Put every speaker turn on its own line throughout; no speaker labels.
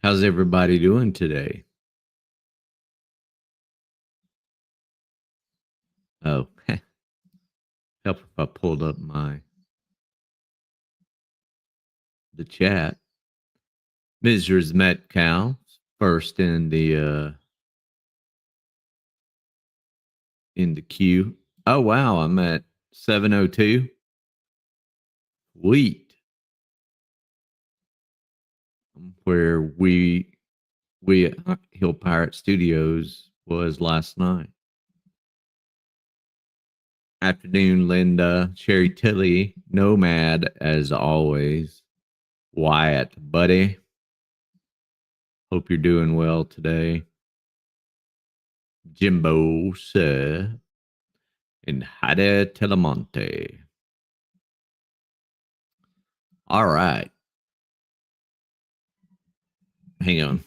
How's everybody doing today? Oh, help if I pulled up the chat. Mrs. Metcalf first in the queue. Oh wow, I'm at 702. Sweet. Where we at Hill Pirate Studios was last night. Afternoon, Linda, Sherry Tilly, Nomad as always. Wyatt, buddy. Hope you're doing well today. Jimbo, sir, and Hade Telemonte. All right. Hang on.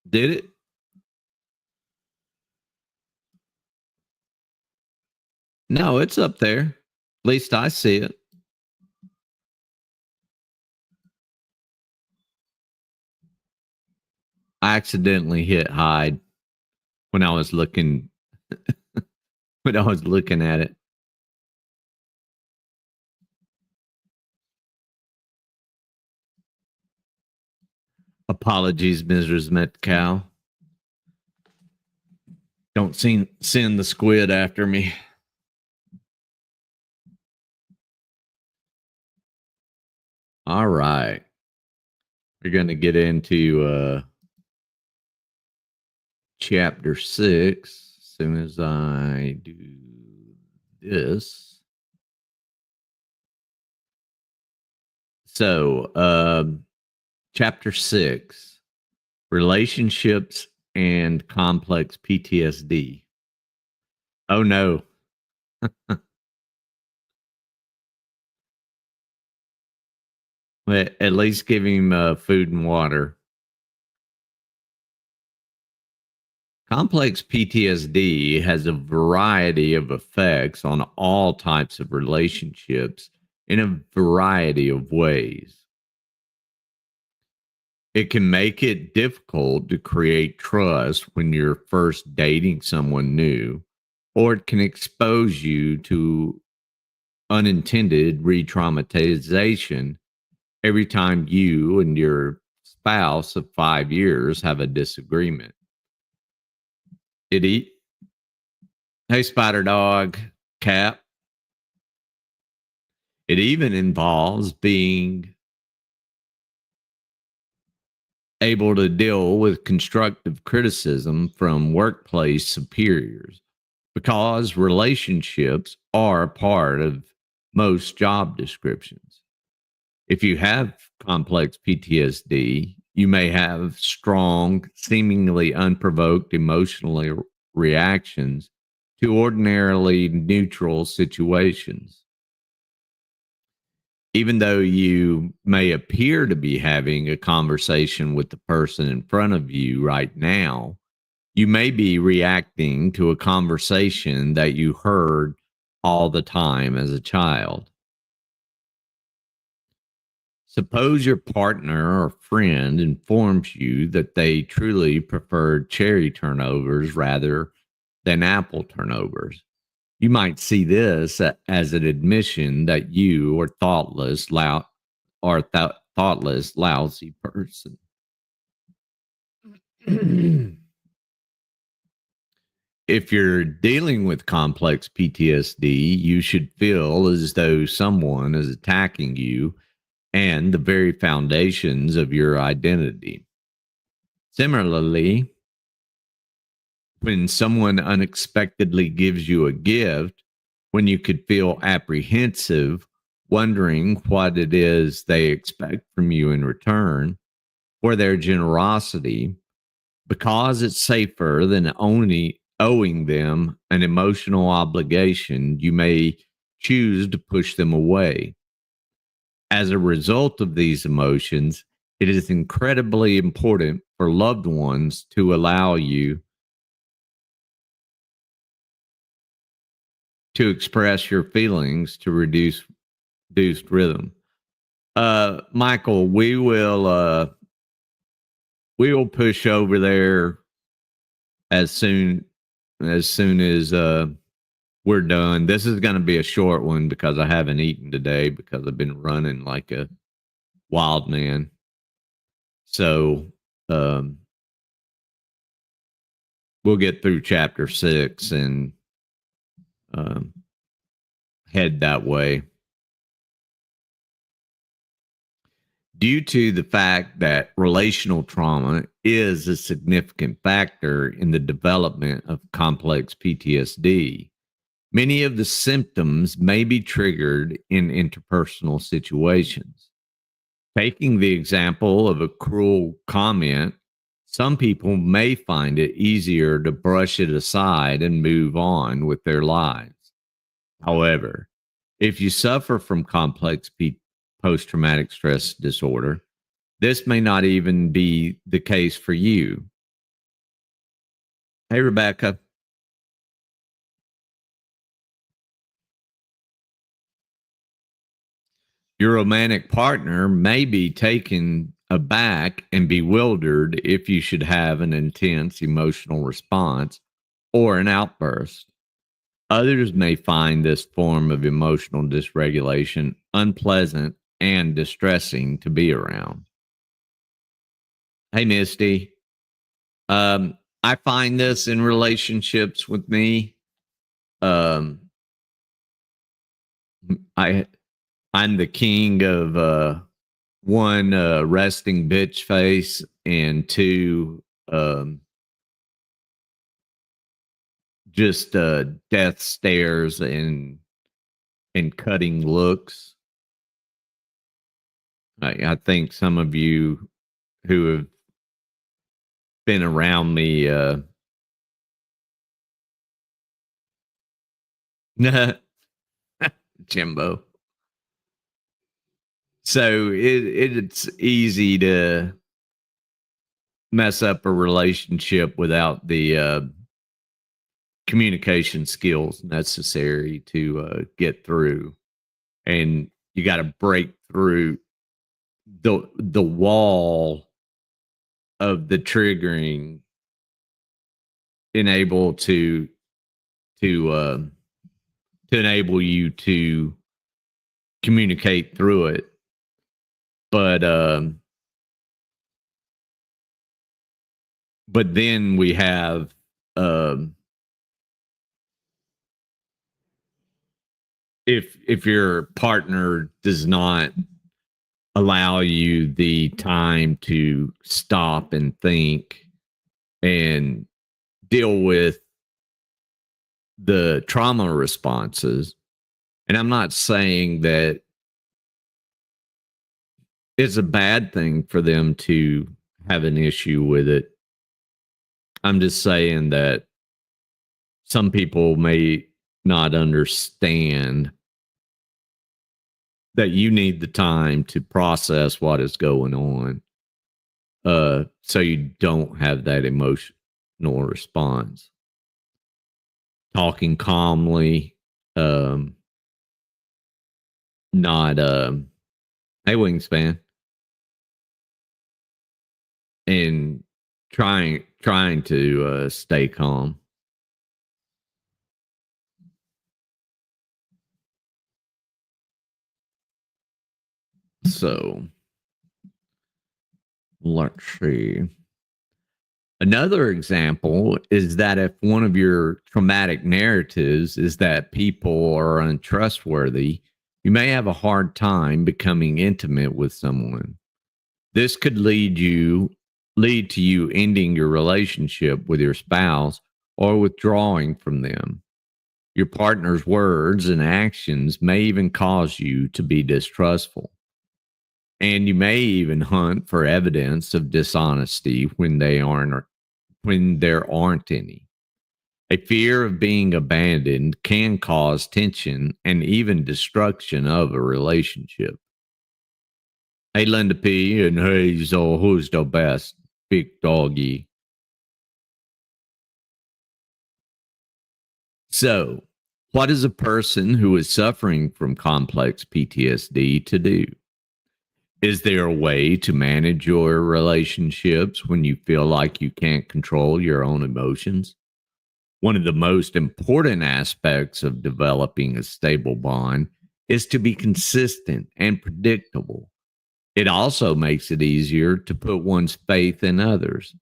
Did it? No, it's up there. At least I see it. I accidentally hit hide when I was looking at it. Apologies, Mrs. Metcalf. Don't send the squid after me. All right. We're going to get into chapter 6 as soon as I do this. So, chapter 6, relationships and complex PTSD. Oh no. Well, at least give him food and water. Complex PTSD has a variety of effects on all types of relationships in a variety of ways. It can make it difficult to create trust when you're first dating someone new, or it can expose you to unintended re-traumatization every time you and your spouse of 5 years have a disagreement. Hey, Spider Dog, Cap. It even involves being able to deal with constructive criticism from workplace superiors, because relationships are a part of most job descriptions. If you have complex PTSD, you may have strong, seemingly unprovoked emotional reactions to ordinarily neutral situations. Even though you may appear to be having a conversation with the person in front of you right now, You may be reacting to a conversation that you heard all the time as a child. Suppose your partner or friend informs you that they truly prefer cherry turnovers rather than apple turnovers. You might see this as an admission that you are thoughtless, lousy person. If you're dealing with complex PTSD, you should feel as though someone is attacking you and the very foundations of your identity. Similarly, when someone unexpectedly gives you a gift, when you could feel apprehensive, wondering what it is they expect from you in return, or their generosity, because it's safer than only owing them an emotional obligation, you may choose to push them away. As a result of these emotions, it is incredibly important for loved ones to allow you to express your feelings to reduced rhythm. Michael, we will push over there as soon as we're done. This is going to be a short one because I haven't eaten today because I've been running like a wild man. So we'll get through chapter 6 and head that way. Due to the fact that relational trauma is a significant factor in the development of complex PTSD, many of the symptoms may be triggered in interpersonal situations. Taking the example of a cruel comment, some people may find it easier to brush it aside and move on with their lives. However, if you suffer from complex post-traumatic stress disorder, this may not even be the case for you. Hey, Rebecca. Your romantic partner may be taken aback and bewildered if you should have an intense emotional response or an outburst. Others may find this form of emotional dysregulation unpleasant and distressing to be around. Hey, Misty. I find this in relationships with me. I'm the king of one, resting bitch face, and two, just death stares and cutting looks. I think some of you who have been around me, Jimbo. So it's easy to mess up a relationship without the communication skills necessary to get through, and you got to break through the wall of the triggering, enable to enable you to communicate through it. But then we have if your partner does not allow you the time to stop and think and deal with the trauma responses. And I'm not saying that it's a bad thing for them to have an issue with it. I'm just saying that some people may not understand that you need the time to process what is going on, so you don't have that emotional emotional response. Talking calmly, um, not hey wingspan, and trying to stay calm. So let's see. Another example is that if one of your traumatic narratives is that people are untrustworthy, you may have a hard time becoming intimate with someone. This could lead to you ending your relationship with your spouse or withdrawing from them. Your partner's words and actions may even cause you to be distrustful. And you may even hunt for evidence of dishonesty when there aren't any. A fear of being abandoned can cause tension and even destruction of a relationship. Hey, Linda P, and hey, so who's the best? Big doggy. So, what is a person who is suffering from complex PTSD to do? Is there a way to manage your relationships when you feel like you can't control your own emotions? One of the most important aspects of developing a stable bond is to be consistent and predictable. It also makes it easier to put one's faith in others.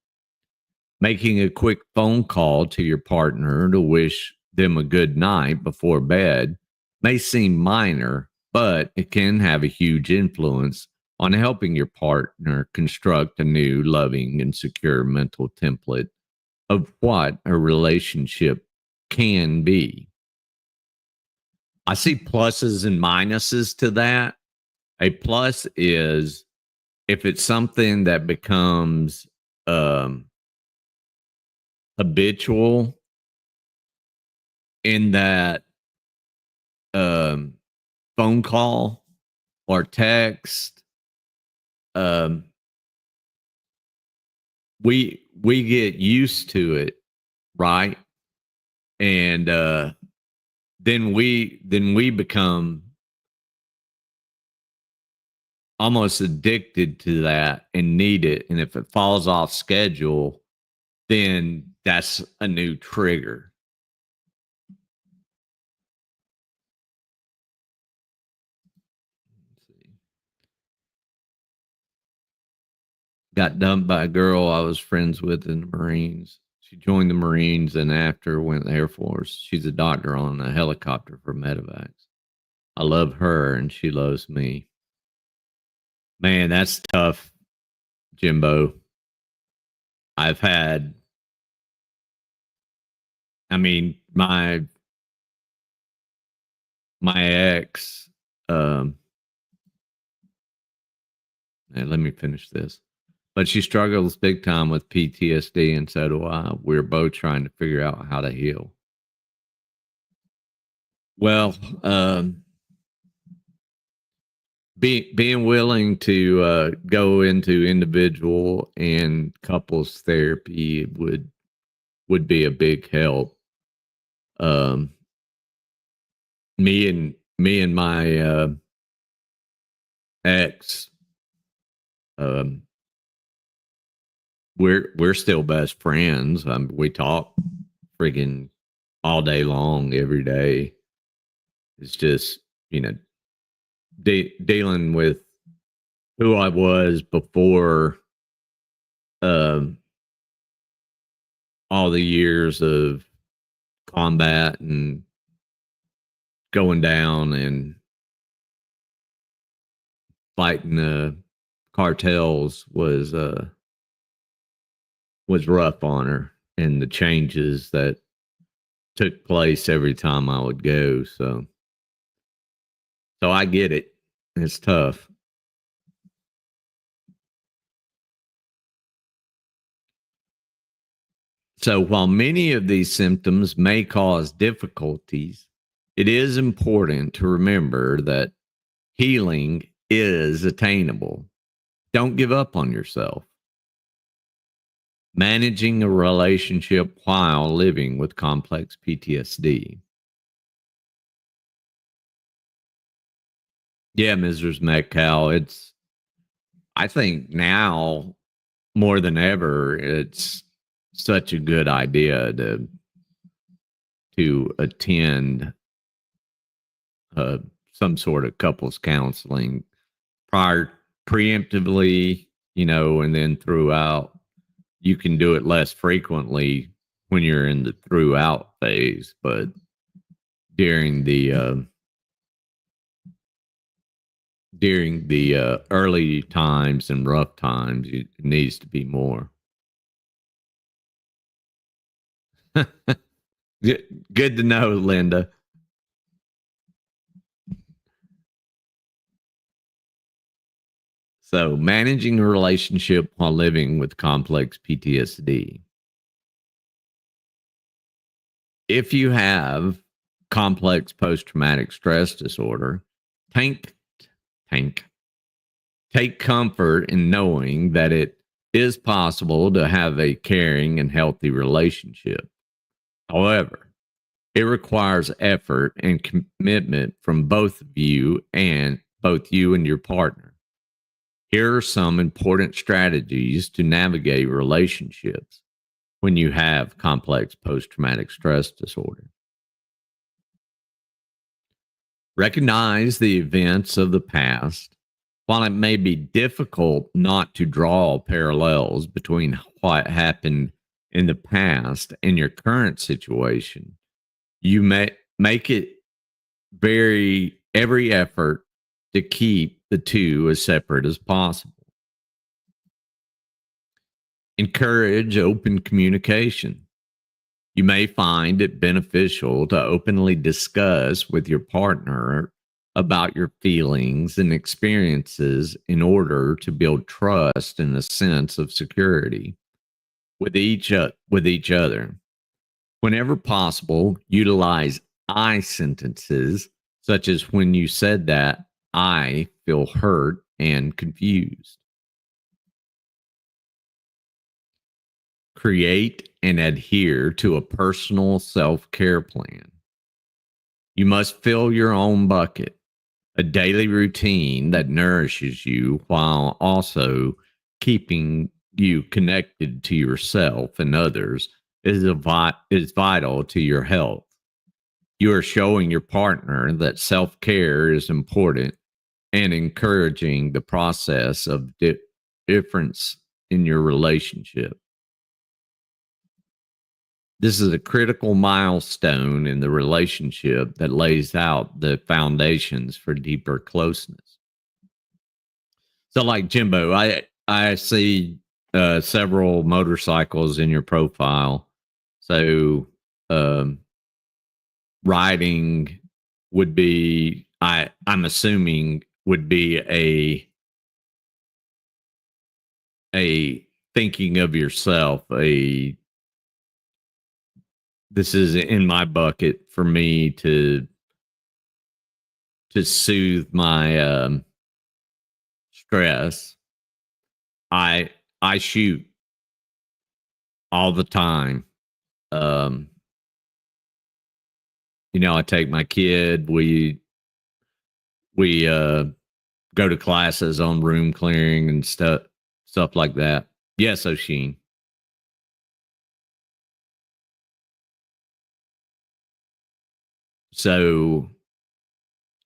Making a quick phone call to your partner to wish them a good night before bed may seem minor, but it can have a huge influence on helping your partner construct a new, loving, and secure mental template of what a relationship can be. I see pluses and minuses to that. A plus is if it's something that becomes habitual in that um, phone call or text, um, we get used to it, right? And then we become almost addicted to that and need it. And if it falls off schedule, then that's a new trigger. Got dumped by a girl I was friends with in the Marines. She joined the Marines and after went to the Air Force. She's a doctor on a helicopter for medevacs. I love her and she loves me. Man, that's tough, Jimbo. I've had, I mean, my ex, and let me finish this. But she struggles big time with PTSD, and so do I. We're both trying to figure out how to heal. Well, being willing to go into individual and couples therapy would be a big help. Um, me and my ex, um, we're still best friends. We talk friggin' all day long, every day. It's just dealing with who I was before um, all the years of combat and going down and fighting the cartels was rough on her, and the changes that took place every time I would go. So I get it. It's tough. So while many of these symptoms may cause difficulties, it is important to remember that healing is attainable. Don't give up on yourself. Managing a relationship while living with complex PTSD. Yeah, Mrs. Metcalf, I think now more than ever, it's such a good idea to attend uh, some sort of couples counseling prior preemptively, and then throughout. You can do it less frequently when you're in the throughout phase, but during the early times and rough times, it needs to be more. Good to know, Linda. So, managing a relationship while living with complex PTSD. If you have complex post traumatic stress disorder, tank, tank, take comfort in knowing that it is possible to have a caring and healthy relationship. However, it requires effort and commitment from both of you and both you and your partner. Here are some important strategies to navigate relationships when you have complex post traumatic stress disorder. Recognize the events of the past. While it may be difficult not to draw parallels between what happened in the past and your current situation, you may make it every effort to keep the two as separate as possible. Encourage open communication. You may find it beneficial to openly discuss with your partner about your feelings and experiences in order to build trust and a sense of security with each other. Whenever possible, utilize I sentences, such as when you said that, I feel hurt and confused. Create and adhere to a personal self-care plan. You must fill your own bucket. A daily routine that nourishes you while also keeping you connected to yourself and others is vital to your health. You are showing your partner that self-care is important and encouraging the process of difference in your relationship. This is a critical milestone in the relationship that lays out the foundations for deeper closeness. So, like Jimbo, I see several motorcycles in your profile. So, riding would be, I'm assuming, would be a thinking of yourself. This is in my bucket for me to soothe my stress. I shoot all the time. Um, I take my kid. We go to classes on room clearing and stuff like that. Yes, Oshin. So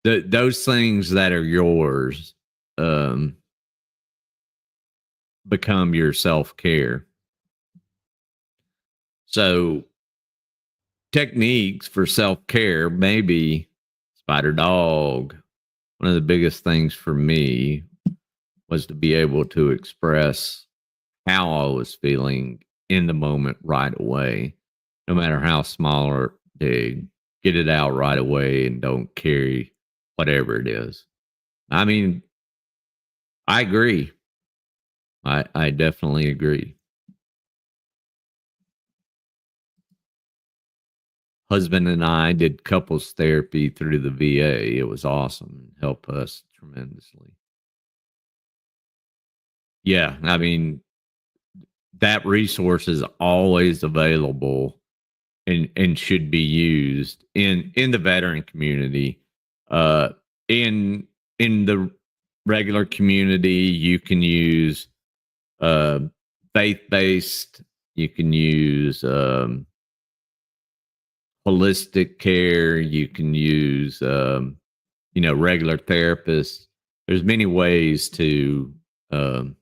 those things that are yours become your self-care. So techniques for self-care, maybe spider dog. One of the biggest things for me was to be able to express how I was feeling in the moment right away, no matter how small or big. Get it out right away and don't carry whatever it is. I mean, I agree. I definitely agree. Husband and I did couples therapy through the VA. It was awesome. It helped us tremendously. Yeah, I mean, that resource is always available and should be used in the veteran community. Uh, in the regular community, you can use uh, faith based. You can use holistic care. You can use regular therapists. There's many ways to um,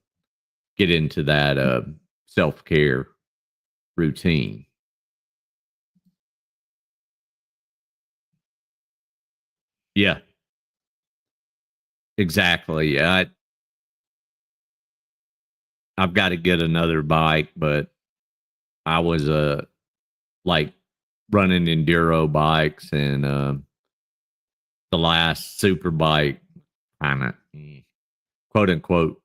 get into that self care routine. Yeah, exactly. I've got to get another bike, but I was like running enduro bikes and the last super bike kind of quote unquote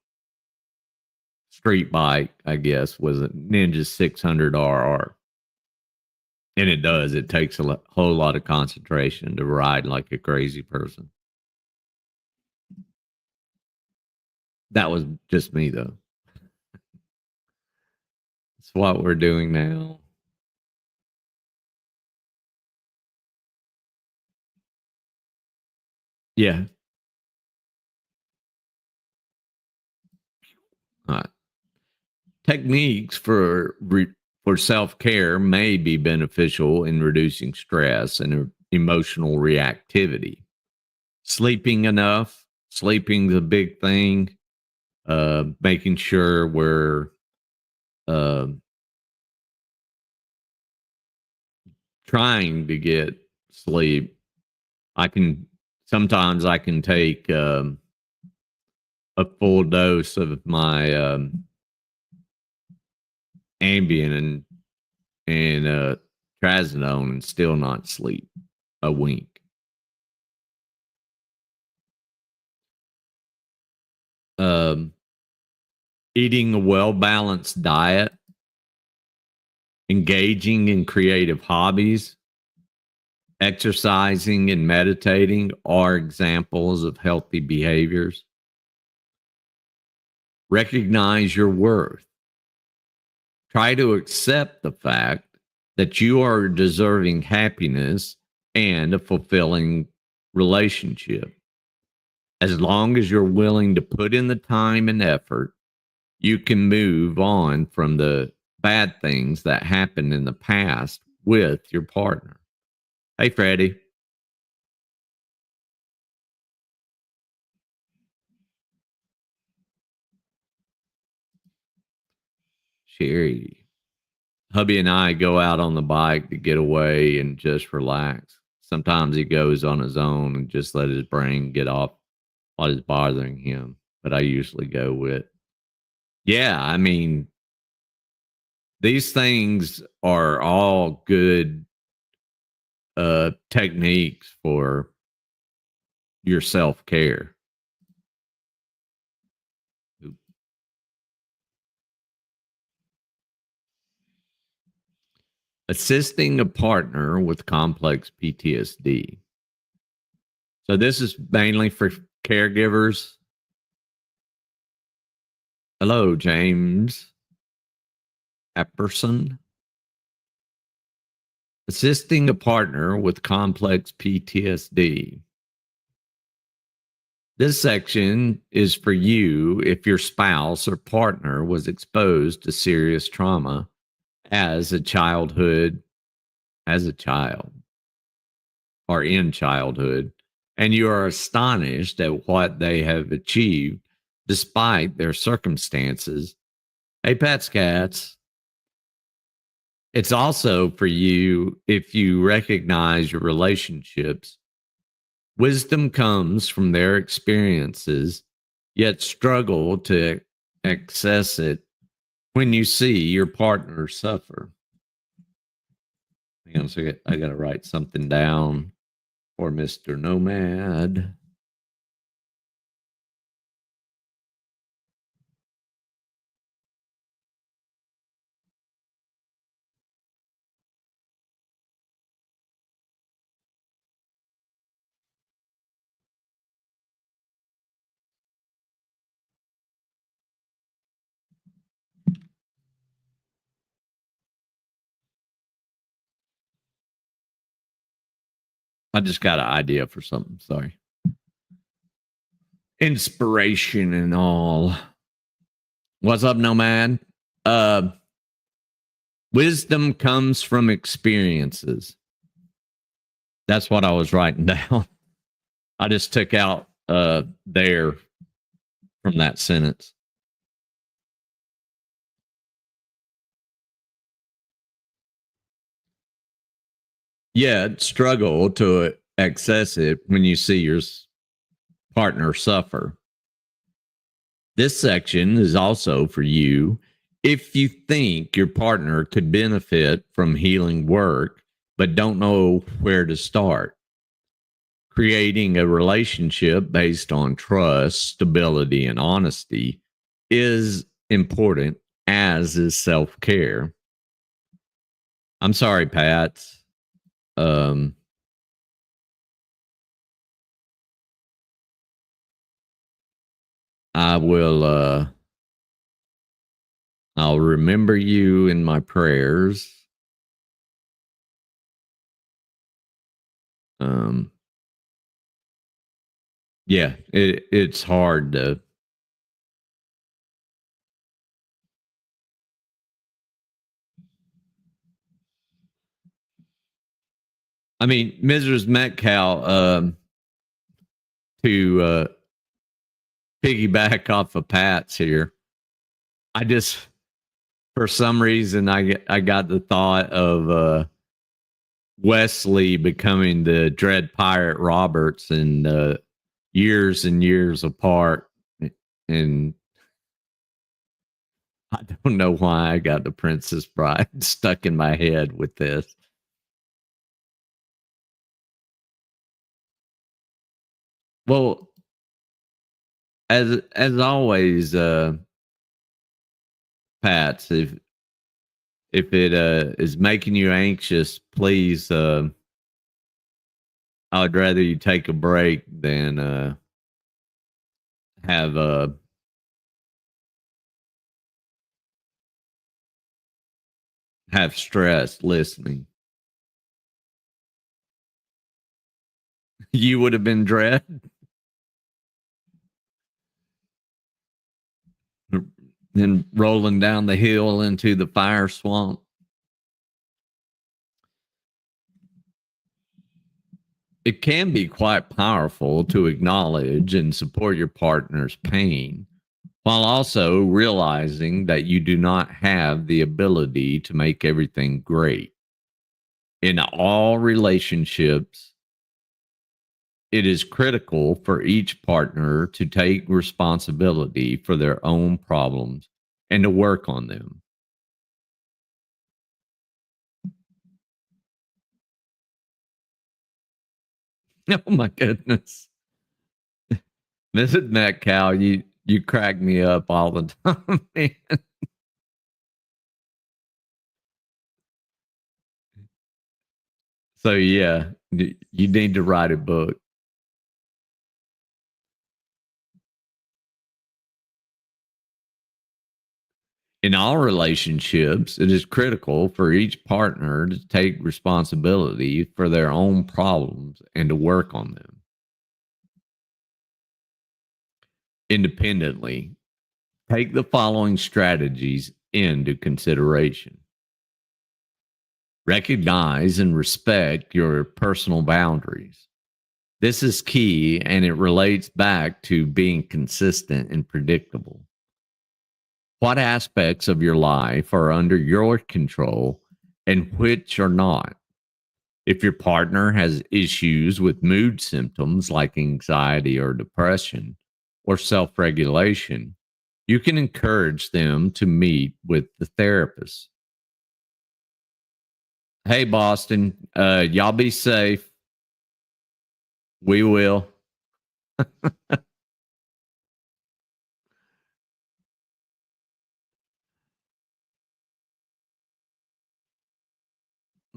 street bike, I guess, was a Ninja 600RR. And it does. It takes a whole lot of concentration to ride like a crazy person. That was just me, though. It's what we're doing now. Yeah. Uh, Techniques for self care may be beneficial in reducing stress and emotional reactivity. Sleeping enough, sleeping's a big thing. Making sure we're uh, trying to get sleep. I can sometimes I can take a full dose of my Ambien and trazodone and still not sleep a wink. Um, Eating a well balanced diet, engaging in creative hobbies, exercising and meditating are examples of healthy behaviors. Recognize your worth. Try to accept the fact that you are deserving happiness and a fulfilling relationship. As long as you're willing to put in the time and effort, you can move on from the bad things that happened in the past with your partner. Hey, Freddie. Sherry. Hubby and I go out on the bike to get away and just relax. Sometimes he goes on his own and just let his brain get off what is bothering him. But I usually go with, yeah, I mean, these things are all good techniques for your self care. Assisting a partner with complex PTSD. So this is mainly for caregivers. Hello, James Epperson. Assisting a partner with complex PTSD. This section is for you if your spouse or partner was exposed to serious trauma as a childhood, as a child, or in childhood, and you are astonished at what they have achieved despite their circumstances. Hey, pets, cats. It's also for you if you recognize your relationships. Wisdom comes from their experiences, yet struggle to access it when you see your partner suffer. Hang on a second. I got to write something down for Mr. Nomad. I just got an idea for something. Sorry. Inspiration and all. What's up, Nomad? Uh, Wisdom comes from experiences. That's what I was writing down. I just took out there from that sentence. Yeah, struggle to access it when you see your partner suffer. This section is also for you if you think your partner could benefit from healing work but don't know where to start. Creating a relationship based on trust, stability, and honesty is important, as is self care. I'm sorry, Pat. Um, I will. I'll remember you in my prayers. Um, yeah, it's hard to. I mean, Mrs. Metcalf, to piggyback off of Pat's here. I just, for some reason, I got the thought of Wesley becoming the Dread Pirate Roberts and years and years apart. And I don't know why I got the Princess Bride stuck in my head with this. Well, as always, Pat, if it is making you anxious, please, I would rather you take a break than have have stress listening. You would have been dread. Then rolling down the hill into the fire swamp. It can be quite powerful to acknowledge and support your partner's pain while also realizing that you do not have the ability to make everything great. In all relationships, it is critical for each partner to take responsibility for their own problems and to work on them. Oh my goodness. Mrs. Metcalf, you crack me up all the time, man. So yeah, you need to write a book. In all relationships, it is critical for each partner to take responsibility for their own problems and to work on them independently. Take the following strategies into consideration. Recognize and respect your personal boundaries. This is key and it relates back to being consistent and predictable. What aspects of your life are under your control and which are not? If your partner has issues with mood symptoms like anxiety or depression or self regulation, you can encourage them to meet with the therapist. Hey, Boston, y'all be safe. We will.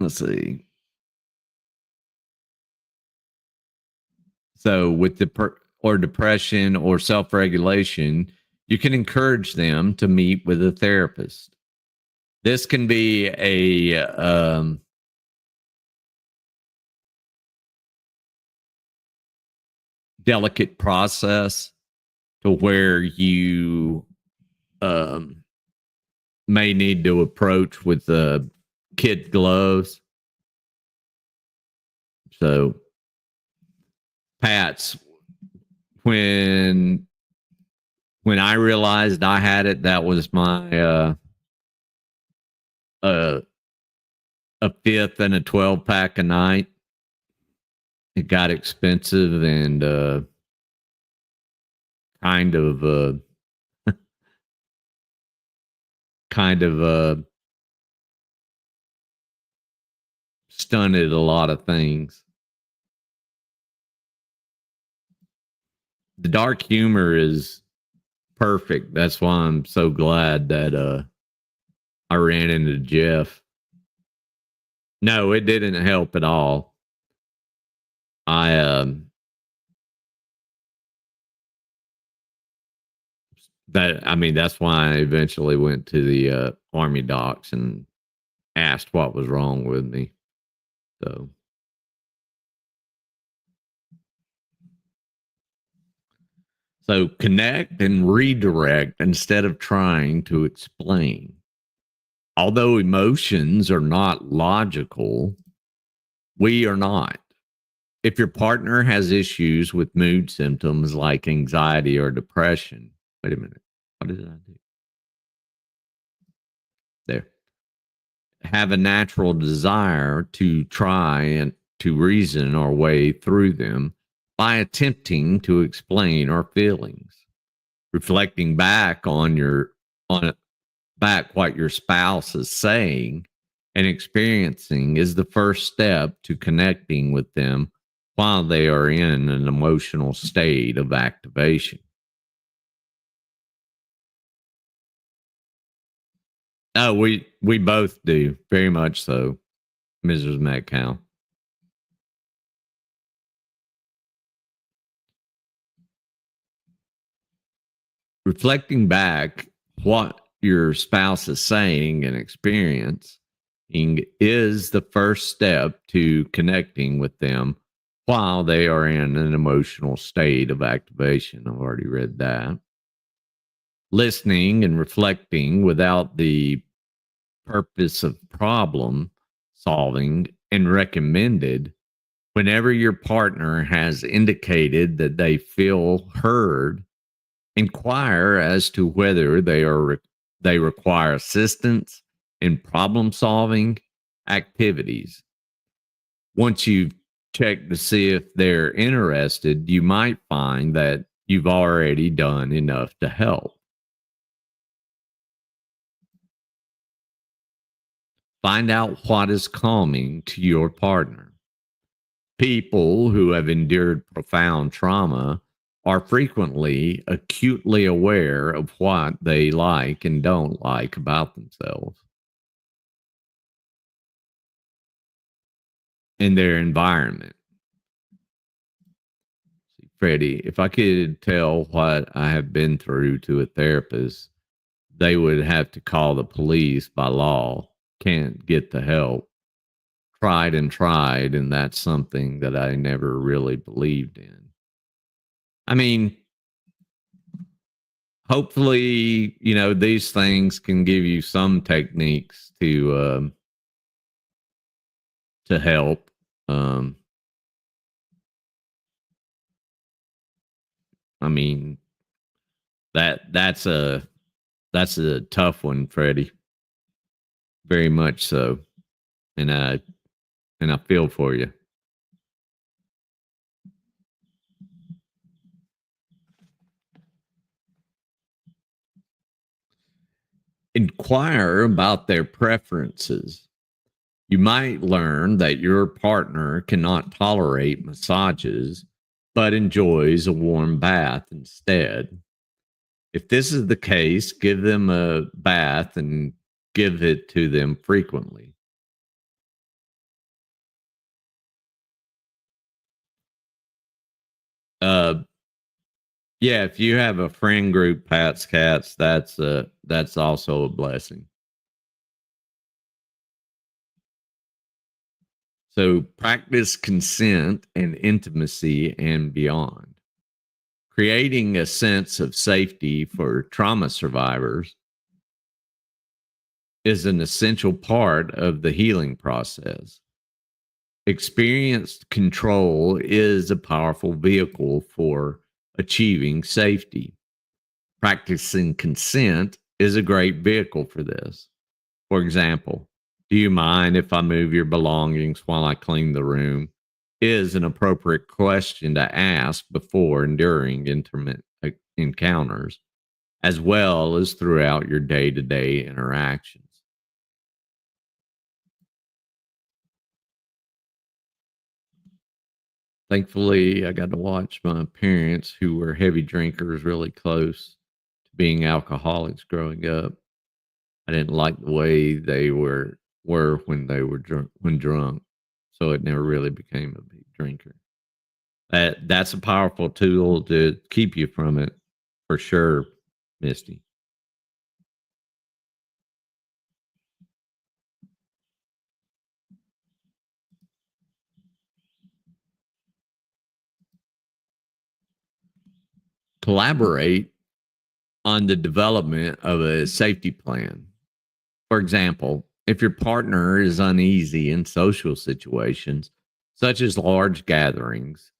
Let's see. So, with or depression or self regulation, you can encourage them to meet with a therapist. This can be a delicate process to where you may need to approach with kid gloves. So, Pat's, when I realized I had it, that was my a 5th and a 12-pack a night. It got expensive and kind of kind of stunted a lot of things. The dark humor is perfect. That's why I'm so glad that I ran into Jeff. No, it didn't help at all. I that's why I eventually went to the Army docs and asked what was wrong with me. So connect and redirect instead of trying to explain. Although emotions are not logical, we are not. If your partner has issues with mood symptoms like anxiety or depression, wait a minute, what did I do? There. Have a natural desire to try and to reason our way through them by attempting to explain our feelings. Reflecting back on what your spouse is saying and experiencing is the first step to connecting with them while they are in an emotional state of activation. Oh, we both do, very much so, Mrs. Metcalf. Reflecting back what your spouse is saying and experiencing is the first step to connecting with them while they are in an emotional state of activation. I've already read that. Listening and reflecting without the purpose of problem solving and recommended whenever your partner has indicated that they feel heard. Inquire as to whether they require assistance in problem solving activities. Once you've checked to see if they're interested, you might find that you've already done enough to help. Find out what is calming to your partner. People who have endured profound trauma are frequently acutely aware of what they like and don't like about themselves in their environment. Freddie, if I could tell what I have been through to a therapist, they would have to call the police by law. Can't get the help. Tried, and that's something that I never really believed in. I mean, hopefully, these things can give you some techniques to help. I mean, that's a tough one, Freddie. Very much so, and I feel for you. Inquire about their preferences. You might learn that your partner cannot tolerate massages, but enjoys a warm bath instead. If this is the case, give them a bath and give it to them frequently. Yeah, if you have a friend group, Pat's Cats, that's also a blessing. So practice consent and intimacy and beyond. Creating a sense of safety for trauma survivors is an essential part of the healing process. Experienced control is a powerful vehicle for achieving safety. Practicing consent is a great vehicle for this. For example, do you mind if I move your belongings while I clean the room? Is an appropriate question to ask before and during intimate encounters, as well as throughout your day-to-day interactions. Thankfully, I got to watch my parents, who were heavy drinkers, really close to being alcoholics growing up. I didn't like the way they were when they were drunk, so it never really became a big drinker. That's a powerful tool to keep you from it, for sure, Misty. Collaborate on the development of a safety plan. For example, if your partner is uneasy in social situations, such as large gatherings,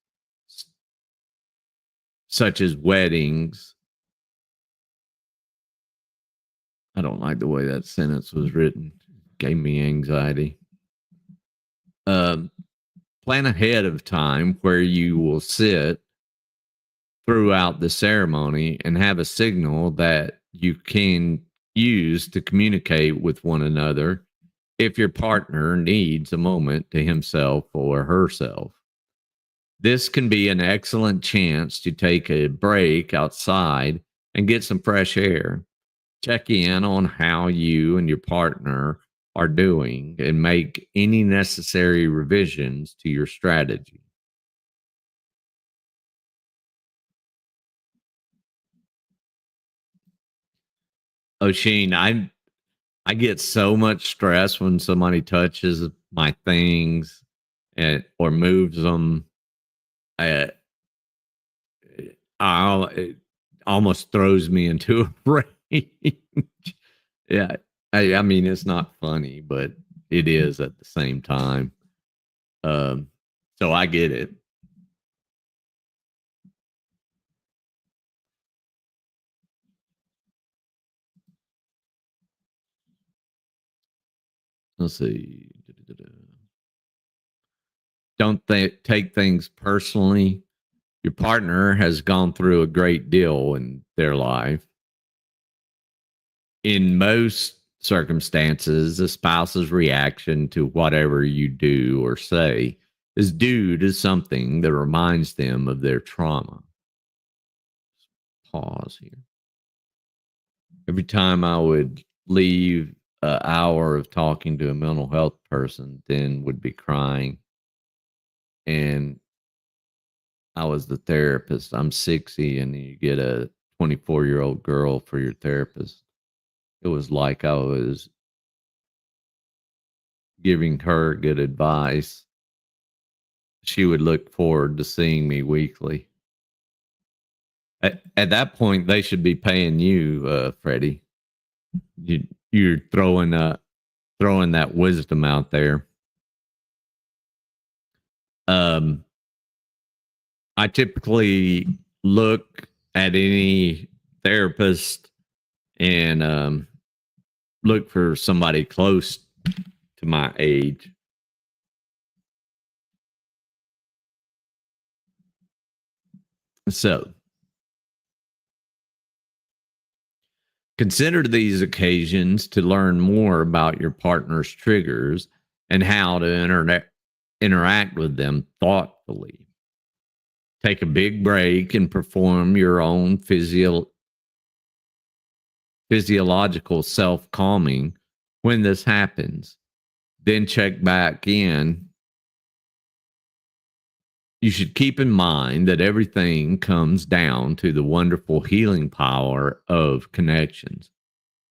such as weddings. I don't like the way that sentence was written. It gave me anxiety. Um, Plan ahead of time where you will sit throughout the ceremony and have a signal that you can use to communicate with one another if your partner needs a moment to himself or herself. This can be an excellent chance to take a break outside and get some fresh air. Check in on how you and your partner are doing and make any necessary revisions to your strategy. Oshin, I get so much stress when somebody touches my things or moves them. I, it almost throws me into a rage. Yeah, I mean it's not funny, but it is at the same time. Um, so I get it. Let's see. Don't take things personally. Your partner has gone through a great deal in their life. In most circumstances, a spouse's reaction to whatever you do or say is due to something that reminds them of their trauma. Pause here. Every time I would leave an hour of talking to a mental health person, then would be crying. And I was the therapist. I'm 60, and you get a 24-year-old girl for your therapist. It was like I was giving her good advice. She would look forward to seeing me weekly. At that point, they should be paying you, Freddie. You're throwing that wisdom out there. I typically look at any therapist and look for somebody close to my age. So consider these occasions to learn more about your partner's triggers and how to interact with them thoughtfully. Take a big break and perform your own physiological self-calming when this happens. Then check back in. You should keep in mind that everything comes down to the wonderful healing power of connections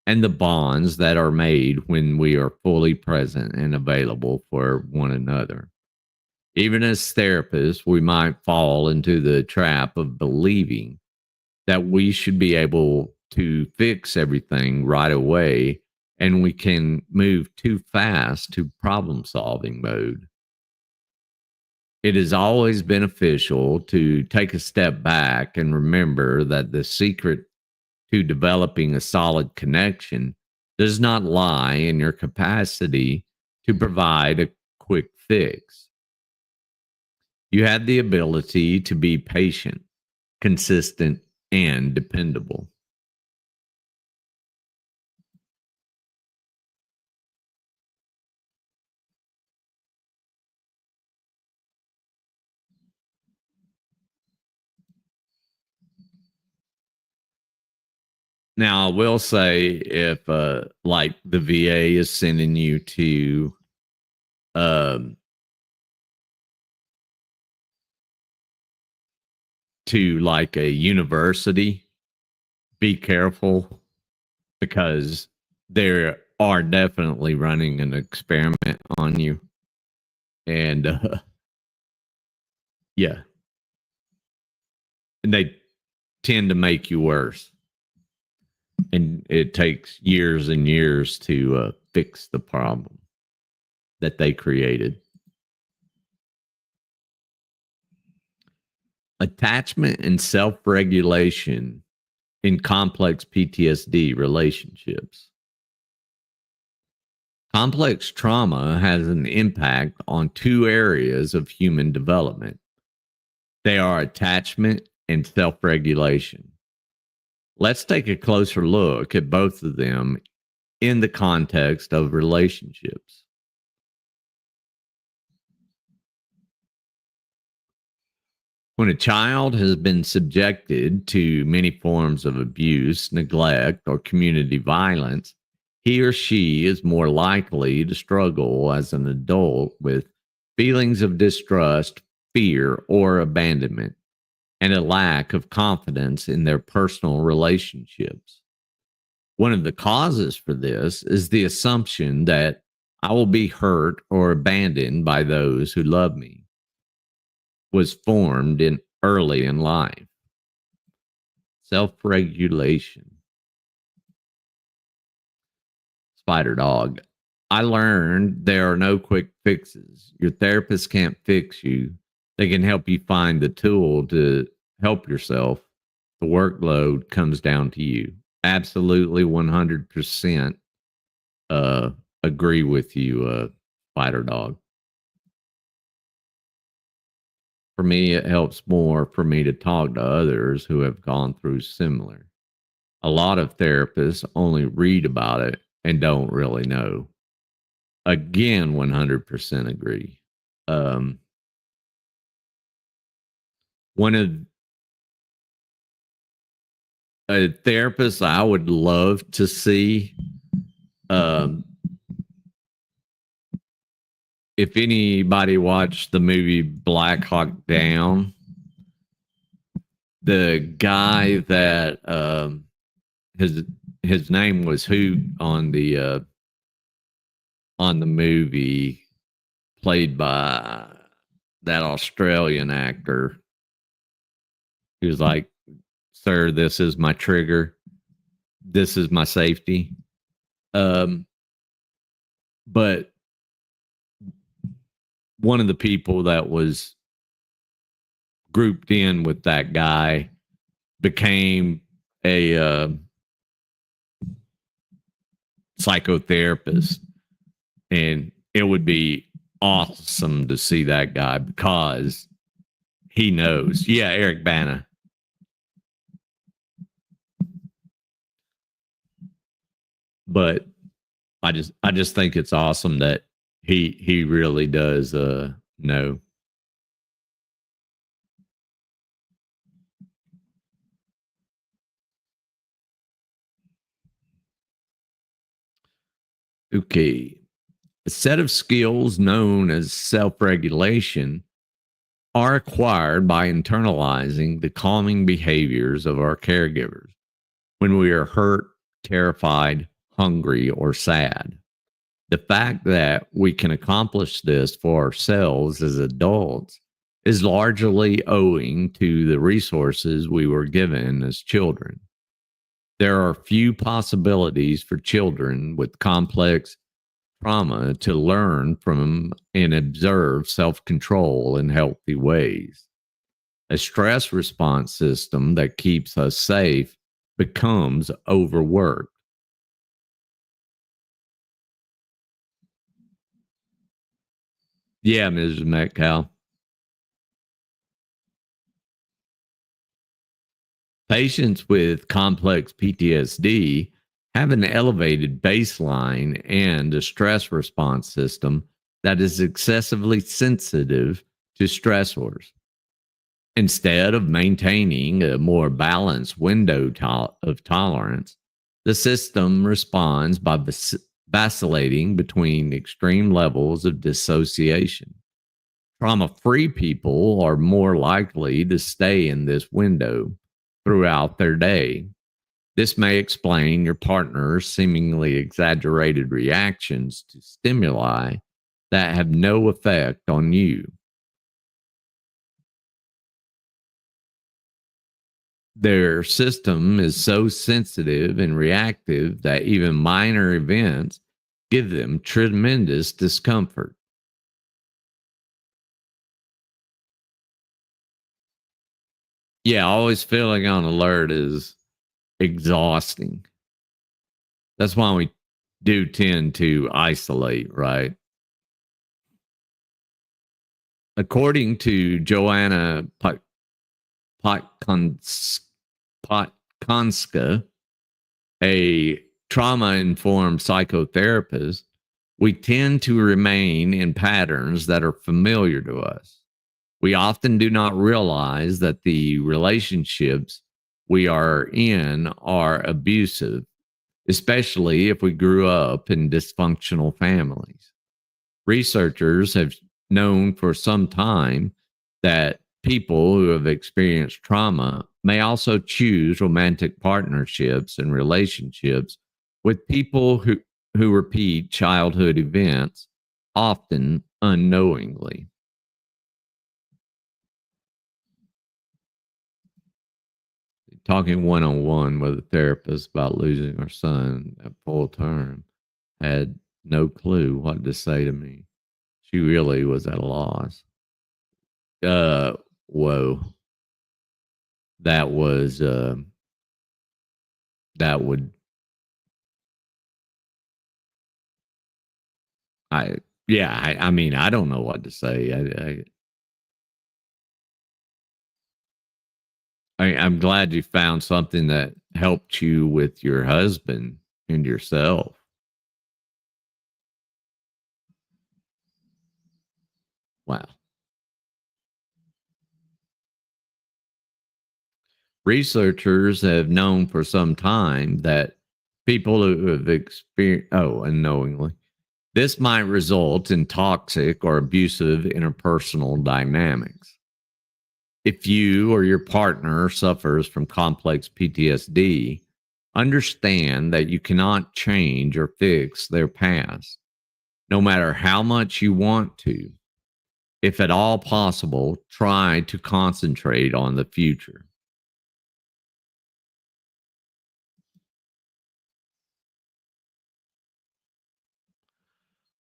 and the bonds that are made when we are fully present and available for one another. Even as therapists, we might fall into the trap of believing that we should be able to fix everything right away, and we can move too fast to problem solving mode. It is always beneficial to take a step back and remember that the secret to developing a solid connection does not lie in your capacity to provide a quick fix. You have the ability to be patient, consistent, and dependable. Now, I will say if like the VA is sending you um, to like a university, be careful because they are definitely running an experiment on you. And yeah, and they tend to make you worse. And it takes years and years to fix the problem that they created. Attachment and self regulation in complex PTSD relationships. Complex trauma has an impact on two areas of human development. They are attachment and self regulation. Let's take a closer look at both of them in the context of relationships. When a child has been subjected to many forms of abuse, neglect, or community violence, he or she is more likely to struggle as an adult with feelings of distrust, fear, or abandonment, and a lack of confidence in their personal relationships. One of the causes for this is the assumption that I will be hurt or abandoned by those who love me was formed in early in life. Self-regulation. Spider dog. I learned there are no quick fixes. Your therapist can't fix you. They can help you find the tool to help yourself. The workload comes down to you. Absolutely 100% agree with you, Spider dog. For me, it helps more for me to talk to others who have gone through similar. A lot of therapists only read about it and don't really know. Again, 100% agree. One of a therapist I would love to see, if anybody watched the movie Black Hawk Down, the guy that his name was Hoot on the movie, played by that Australian actor. He was like, "Sir, this is my trigger. This is my safety." But one of the people that was grouped in with that guy became a psychotherapist, and it would be awesome to see that guy because he knows. Yeah, Eric Bana. But I just think it's awesome that he really does know. Okay. A set of skills known as self-regulation are acquired by internalizing the calming behaviors of our caregivers when we are hurt, terrified, hungry, or sad. The fact that we can accomplish this for ourselves as adults is largely owing to the resources we were given as children. There are few possibilities for children with complex trauma to learn from and observe self control in healthy ways. A stress response system that keeps us safe becomes overworked. Yeah, Mrs. Metcalf. Patients with complex PTSD have an elevated baseline and a stress response system that is excessively sensitive to stressors. Instead of maintaining a more balanced window of tolerance, the system responds by vacillating between extreme levels of dissociation. Trauma free people are more likely to stay in this window throughout their day. This may explain your partner's seemingly exaggerated reactions to stimuli that have no effect on you. Their system is so sensitive and reactive that even minor events give them tremendous discomfort. Yeah, always feeling on alert is exhausting. That's why we do tend to isolate, right? According to Joanna Potkonska, a trauma informed psychotherapist, we tend to remain in patterns that are familiar to us. We often do not realize that the relationships we are in are abusive, especially if we grew up in dysfunctional families. Researchers have known for some time that people who have experienced trauma may also choose romantic partnerships and relationships with people who repeat childhood events, often unknowingly. Talking one on one with a therapist about losing our son at full term, had no clue what to say to me. She really was at a loss. Uh, whoa. That was, that would, I, yeah, I mean, I don't know what to say. I'm glad you found something that helped you with your husband and yourself. Wow. Researchers have known for some time that people who have experienced, oh, unknowingly, this might result in toxic or abusive interpersonal dynamics. If you or your partner suffers from complex PTSD, understand that you cannot change or fix their past, no matter how much you want to. If at all possible, try to concentrate on the future.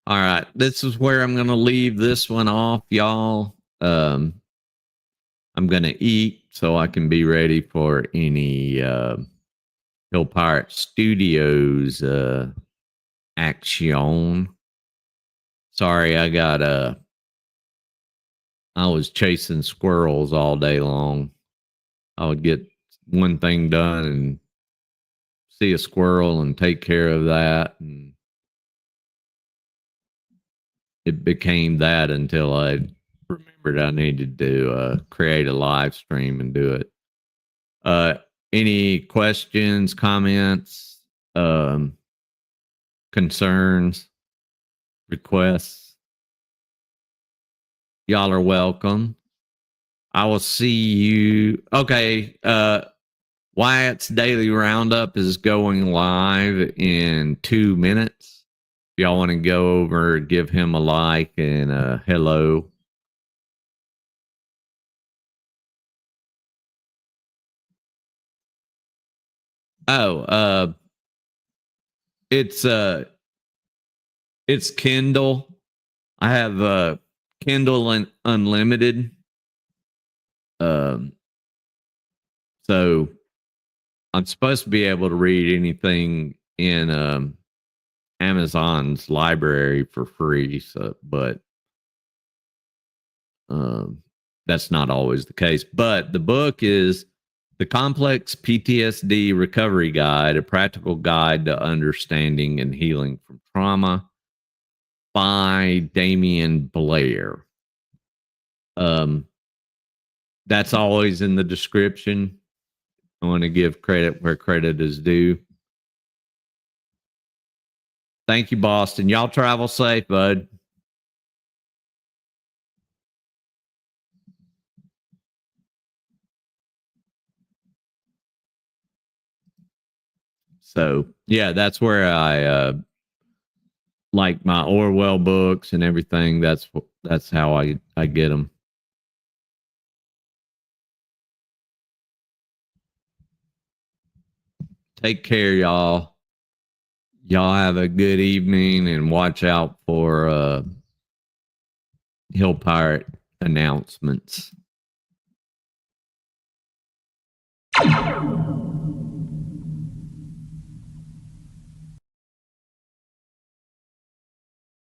All right, this is where I'm going to leave this one off, y'all. I'm going to eat so I can be ready for any Hill Pirate Studios action. Sorry, I was chasing squirrels all day long. I would get one thing done and see a squirrel and take care of that. And it became that until I remembered I needed to create a live stream and do it. Uh, any questions, comments, concerns, requests? Y'all are welcome. I will see you. Okay. Wyatt's Daily Roundup is going live in 2 minutes. Y'all want to go over, give him a like and a hello. Oh, it's Kindle. I have Kindle Unlimited. Um, so I'm supposed to be able to read anything in Amazon's library for free. So, but that's not always the case. But the book is The Complex PTSD Recovery Guide, a practical guide to understanding and healing from trauma by Damien Blair. That's always in the description. I want to give credit where credit is due. Thank you, Boston. Y'all travel safe, bud. So, yeah, that's where I like my Orwell books and everything. That's how I get them. Take care, y'all. Y'all have a good evening and watch out for Hill Pirate announcements.